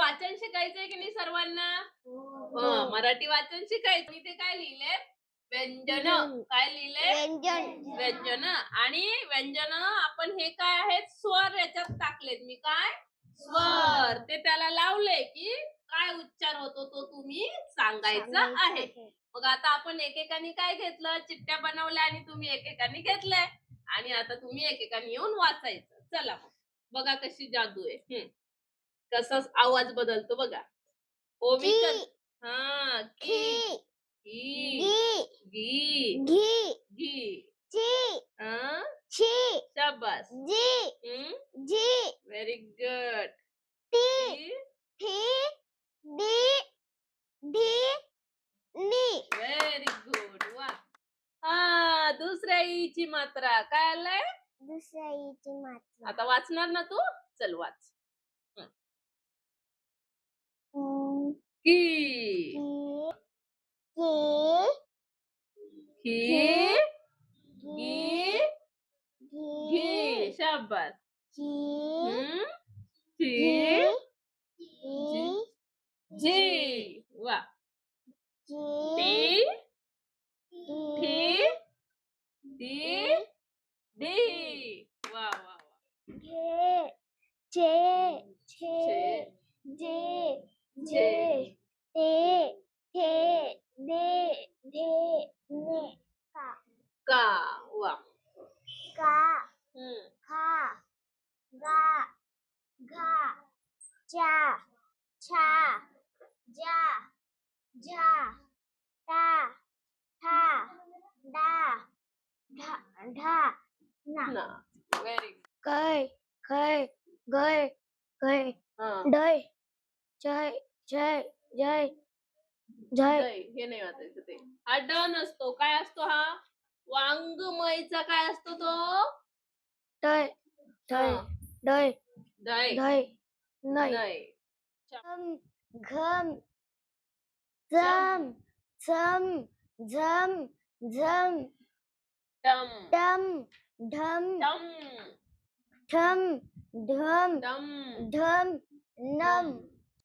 वाचन शिकायचंय की नाही सर्वांना? मराठी वाचन शिकायचं. इथे काय लिहिलंय? व्यंजन. काय लिहिलंय? व्यंजन. आणि व्यंजन आपण हे काय आहेत? स्वर याच्यात टाकलेत. मी काय? स्वर. ते त्याला लावले की काय उच्चार होतो तो तुम्ही सांगायचा आहे. मग आता आपण एकेकाने काय घेतलं? चिठ्ठ्या बनवल्या आणि तुम्ही एकेकाने घेतलंय. आणि आता तुम्ही एकेकाने येऊन वाचायचं. चला मग. बघा कशी जादू आहे. कसा आवाज बदलतो बघा. ओवीचं हां, की, गी, घी, शाबास. Very good. Very good. वाह! हां, दुसऱ्या ईची मात्रा. काय आलंय? दुसऱ्या ईची मात्रा. आता वाचणार ना तू? चल वाच. की, की, गी, घी. शाबास. ची, जी. वाह! टी, ठी, डी, डी. वाह, वाह, वाह. का. वाह. ना. Very good. Cây, cây, gơi, cây, हां. đây, chơi, chơi, dây, dây, हे नाही वाचायचं ते. हा ड नसतो. काय असतो हा? वाङ्मयचा काय असतो तो? đây, đây, हां. đây, दय. đây, này, नाही. घम, dâm, dâm, dâm, dâm, टम, đâm, đâm, टम, thâm, đâm, टम, đâm, nâm,